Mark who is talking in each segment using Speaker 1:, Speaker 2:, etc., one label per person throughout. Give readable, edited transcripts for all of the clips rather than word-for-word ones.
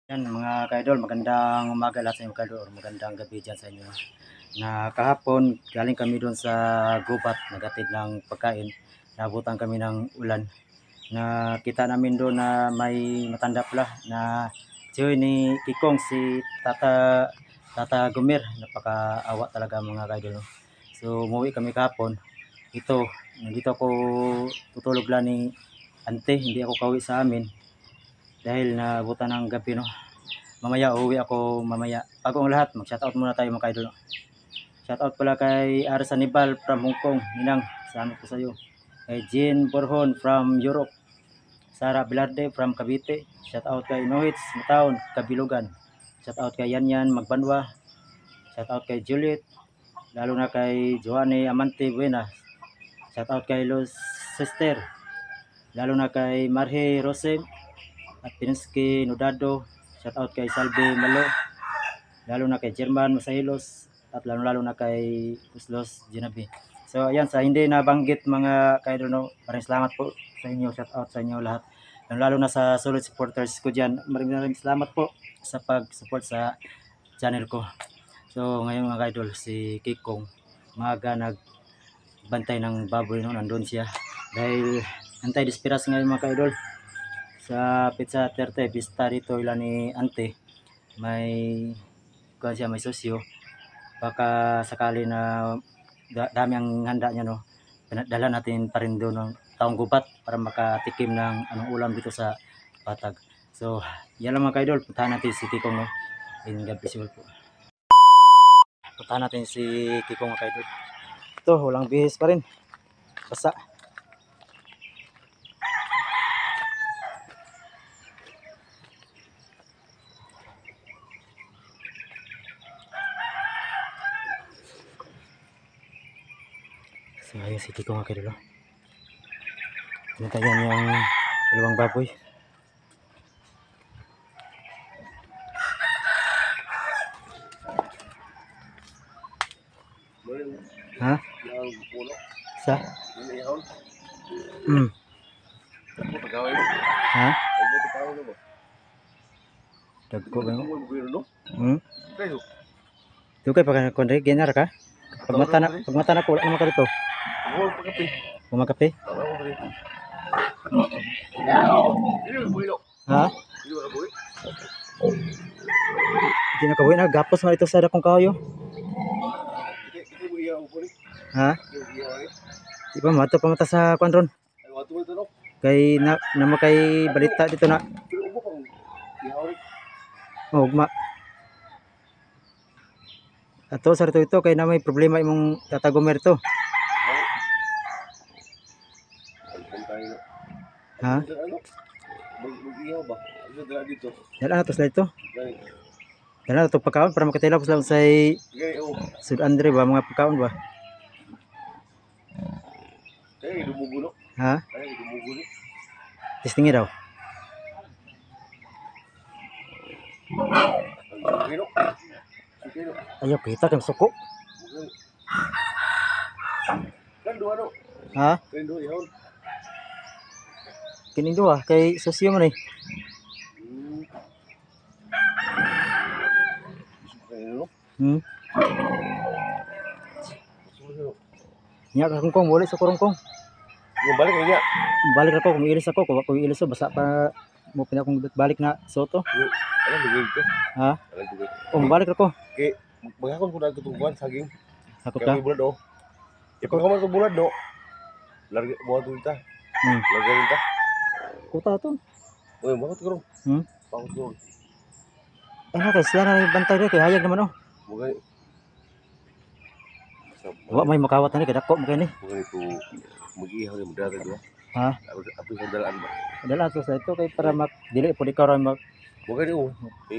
Speaker 1: Yan mga ka-idol, magandang umaga lahat sa inyo ka-idol, magandang gabi dyan sa inyo. Na kahapon, galing kami doon sa gubat, nagatid ng pagkain, nabutan kami ng ulan. Na kita namin doon na may matanda pala na siyo ni Kikong, si Tata Gumir, napakaawa talaga mga ka-idol. No? So umuwi kami kahapon, nandito ako tutulog lang ni ante, hindi ako kauwi sa amin. Dahil nabutan ng gabi, no. Mamaya uwi ako mamaya. Bago ang lahat, mag-shoutout muna tayo mga ka-idol. No? Shoutout pala kay Aris Anibal from Hong Kong. Ninang, salamat po sa iyo. Kay Jean Borhon from Europe. Sara Bilarde from Cavite. Shoutout kay Nohits Mataon, Kabilugan. Shoutout kay Yanyan Magbanwa. Shoutout kay Juliet. Lalo na kay Joanne Amante Buena. Shoutout kay Los Sister. Lalo na kay Marhe Rose at Pinsky Nodado. Shoutout kay Salve Malo, lalo na kay German Masahilos, at lalo na kay Puslos Ginabi. So ayan, sa hindi nabanggit mga ka-idol, no, maraming salamat po sa inyo, shoutout sa inyo lahat. Lalo na sa solid supporters ko dyan, maraming salamat po sa pag-support sa channel ko. So ngayon mga ka-idol, si Kikong, maaga nagbantay ng baboy, no, nandun siya. Dahil antay-disperas ngayon mga ka-idol. Sa Pizza 30 Vista dito ilan ni ante, may may sosyo, baka sakali na dami ang handa niya, no, dala natin pa rin doon ng taong gubat para makatikim ng anong ulam dito sa Patag. So yan lang mga ka-idol, puntahan natin si Kikong, no, in God bless you po. Puntahan natin si Kikong mga ka-idol. Ito, walang bihis pa rin, basa. So ayun si Kiko mga kadalo. Pinatayan yung dalawang baboy. Ha? Sa? Ha? Dagko ba mo? Ito kay pagkakondre, ginar ka? Pagmata na ko, wala naman ka dito. Kumakape? Ha? Hindi na kabuhin na, gapos nga ito sa dakong kahoy. Ha? Di ba mato pamata sa kwanron? Kay nama kay balita dito na. Oh, ato sa ito kay na may problema imong tatagomer to. Ha? Dala na to sa ito. Dala na to pagkaon para makatila po lang sa Sud Andre ba, mga pagkaon ba? Ha? Testingin daw. Ayaw kita kang suko. Ha? Kining duha kay sosyo man eh. Nya ka kung wala sa kurungkong. Balik niya. Balik ako, kumiilis ako, kung iilis basa pa mo pinakong balik na soto. Ano dito? Ha? Balik ako. Kay magakon ko na tutuban saging. Ako ka. Bulad do. Ipang ka man to bulad do. Larga buhat kita. Larga kita. Kuta to. Oy, bakit ko? Bakit ko? Ano kay sila na bantay kay hayag naman oh. Bugay. Wa may makawat na ni kadako mo kay ni. Bugay ko mag-ihaw yung dati do. Ha? Ato sa dalaan ba? Dalaan to sa ito kay para dili po di ka ra mag bugay oh.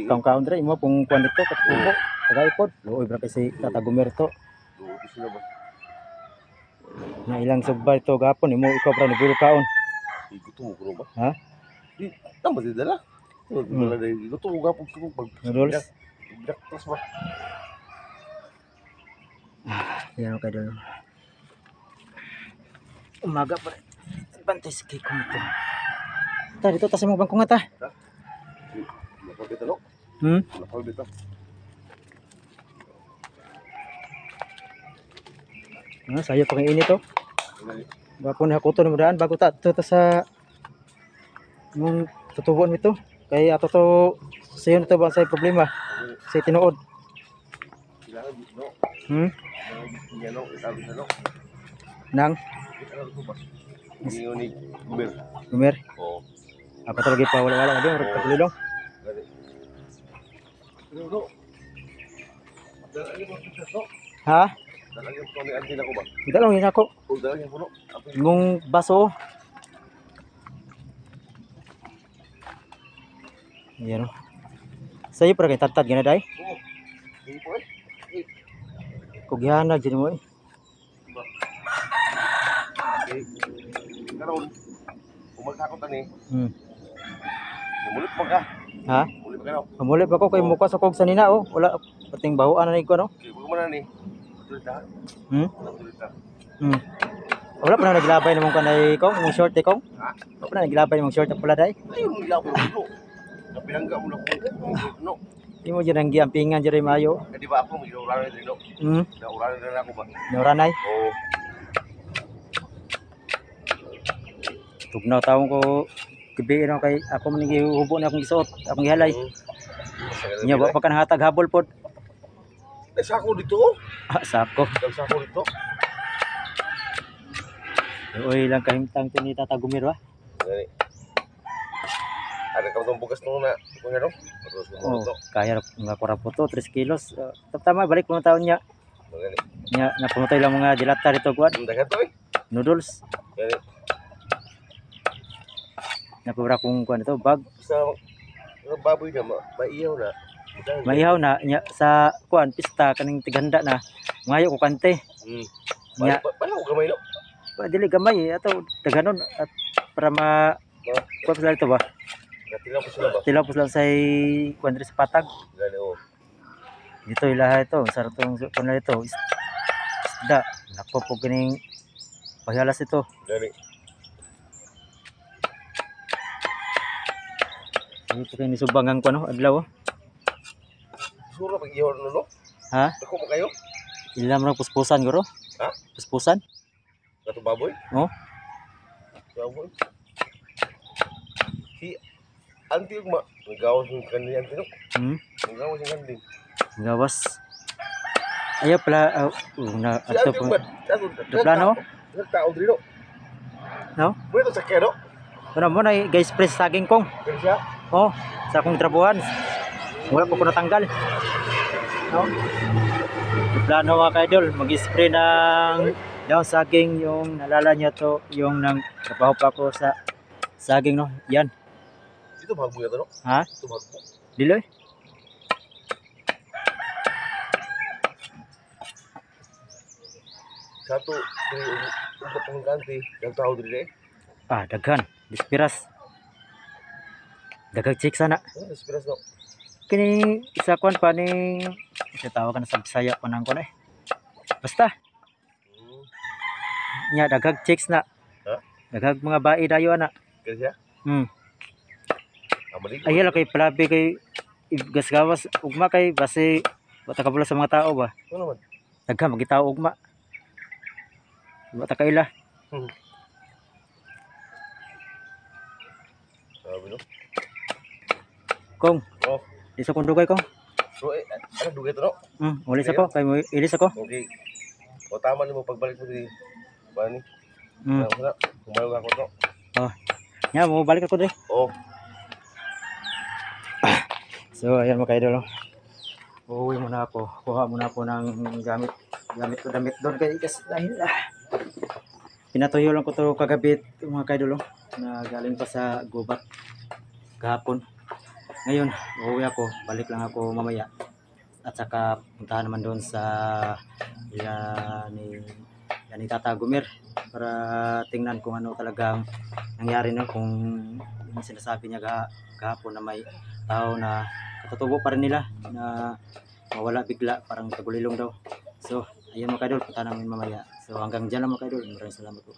Speaker 1: Kaun dre mo kung kuan dito katpuko. Tagay pod. Luoy bra kay si Tata Gumerto. Sino ba? Na ilang subbay to gapon imo ikaw pra niburo kaon. Igutom ko ba? Ha? Di tama di dala. Dala dai igutom ko gapon ko pag. Noodles. Daktas ba? Yan kay dalo. Umaga pa rin. Bantay si Kikong ito. Ta, dito tayo mo bangko nga ta.
Speaker 2: Nakol dito, no?
Speaker 1: Hmm?
Speaker 2: Nakol dito.
Speaker 1: Sayo pang init to. Bapon hakuton mo daan bago ta to sa mong tutubon ito. Kay ato to sayo to ba sa problema sa tinuod.
Speaker 2: Kailangan no.
Speaker 1: Hmm?
Speaker 2: Yan no, itabi sa no.
Speaker 1: Nang
Speaker 2: Ano ko ba? Ingon ni Gumer.
Speaker 1: Gumer.
Speaker 2: Oo.
Speaker 1: Ako talaga pa wala-wala na din pagulilong.
Speaker 2: Gani. No. Dala mo sa no.
Speaker 1: Ha?
Speaker 2: Dala mo ni antin ako ba?
Speaker 1: Kita lang yun ako.
Speaker 2: O dala mo no.
Speaker 1: Yung baso. Yan o. Sa'yo para kay tatad gana day?
Speaker 2: Oo. Hindi po eh.
Speaker 1: Kugyana dyan mo eh.
Speaker 2: Diba? Okay. Karoon. Kung magkakot ani. Mulit pa ka.
Speaker 1: Ha?
Speaker 2: Mulit pa ka no.
Speaker 1: Mamuli pa ko kay mukha sa kog sanina oh. Wala pating bahuan na ko no.
Speaker 2: Okay, huwag mo na ni. Tulit ha. Tulit ha.
Speaker 1: Wala pa na naglabay namang kanay kong, mong short eh kong.
Speaker 2: Ha?
Speaker 1: Wala pa na naglabay namang short na pula day.
Speaker 2: Ayun, hindi ako no. Napilangga mo lang po. No.
Speaker 1: Di mo dyan ang giampingan dyan rin mayo.
Speaker 2: Eh, di ba ako, may nauranan din no. Nauranan din ako ba?
Speaker 1: Nauranay.
Speaker 2: Oo.
Speaker 1: Tugnaw taong ko gabi no kay ako man gihubo na akong gisuot, akong gihalay. Nya wa pa ka nahatag habol pod.
Speaker 2: Eh, sako dito.
Speaker 1: Sako.
Speaker 2: Sako dito.
Speaker 1: Oy lang kahimtang ni Tata Gumir wa.
Speaker 2: Gani. Ada ka itong bugas nung na. Kung ano? Terus
Speaker 1: Oh,
Speaker 2: ito.
Speaker 1: kaya nga 40 3 kilos. Tama balik mo taon niya.
Speaker 2: Gani.
Speaker 1: Nya napunotoy lang mga dilata dito kuan.
Speaker 2: Dagan to eh.
Speaker 1: Noodles.
Speaker 2: Gani.
Speaker 1: Napabra kong kuan ito bag.
Speaker 2: Sa baboy na, maiyaw na.
Speaker 1: Maihaw na nya sa kuan pista kaning tiganda na. Ngayo ko kante. Nya
Speaker 2: Paano ko gamay no?
Speaker 1: dili gamay ato daganon at para ma kuan sila ito ba?
Speaker 2: Natilaw ko sila ba?
Speaker 1: Tilapos lang sa kuan diri sa patag.
Speaker 2: Gani oh.
Speaker 1: Dito ilaha ito, sarap tong kuan na ito. Isda. Nako po kining paghalas ito.
Speaker 2: Gani.
Speaker 1: Ito kayo nisubangan ko no adlaw.
Speaker 2: Sura pag iyaw no?
Speaker 1: Ha?
Speaker 2: Ako mo kayo?
Speaker 1: Ilam ra puspusan guro?
Speaker 2: Ha?
Speaker 1: Puspusan?
Speaker 2: Kato baboy?
Speaker 1: Oh.
Speaker 2: Baboy. Si Auntie Ugma, nagawas yung kandiyan tino. Nagawas yung kandiyan.
Speaker 1: Gawas. Ayaw pala na
Speaker 2: Si
Speaker 1: ato
Speaker 2: Auntie
Speaker 1: po.
Speaker 2: Ugma,
Speaker 1: Do plano?
Speaker 2: nagtao dito.
Speaker 1: No?
Speaker 2: Pwede sa kero?
Speaker 1: Ano mo na guys press saging kong.
Speaker 2: Pwede siya?
Speaker 1: Oh, sa akong trabuhan. Wala pa ko natanggal. No? Do plano mga kaidol, mag-spray ng daw saging yung nalala niya to, yung nang trabaho pa ko sa saging no. Yan.
Speaker 2: Ito bahag mo yan, no?
Speaker 1: Ha?
Speaker 2: Ito bahag mo.
Speaker 1: Diloy.
Speaker 2: Satu, untuk pengganti, yang tahu diri eh.
Speaker 1: Daghan. Dispiras. Dagag check sana.
Speaker 2: Inspiras no.
Speaker 1: Kini isa kwan pa ning isa tawag ka na sa Bisaya pa nang kun eh. Basta nya dagag chicks na.
Speaker 2: Ha?
Speaker 1: Dagag mga bae dayo ana.
Speaker 2: Kaya siya? Amali.
Speaker 1: Ay hala kay palabi kay gasgawas ugma kay base wata kabula sa mga tao ba.
Speaker 2: Ano naman?
Speaker 1: Daghan magitaw ugma. Wata kaila.
Speaker 2: Sabi no.
Speaker 1: Kong.
Speaker 2: Oh.
Speaker 1: Isa kong dugay kong.
Speaker 2: So ano dugay to no?
Speaker 1: Ulis ako kay mo ilis ako.
Speaker 2: Okay. O tama ni mo pagbalik mo diri. Ba ni?
Speaker 1: Mm.
Speaker 2: Wala. Kumayo ako to.
Speaker 1: Nya mo balik ako dre.
Speaker 2: Oh.
Speaker 1: So ayan mga kaidol. Uuwi muna ako. Kuha muna ako ng gamit ko damit doon kay kasi dahil pinatuyo lang ko to kagabi mga kaidol na galing pa sa gubat kahapon. Ngayon, uuwi ako, balik lang ako mamaya. At saka puntahan naman doon sa ni Tata Gumir para tingnan kung ano talagang nangyari no, kung yung sinasabi niya kahapon na may tao na katutubo pa rin nila na mawala bigla, parang tagulilong daw. So, ayun mga kaidol, punta namin mamaya. So, hanggang dyan lang mga kaidol. Maraming salamat po.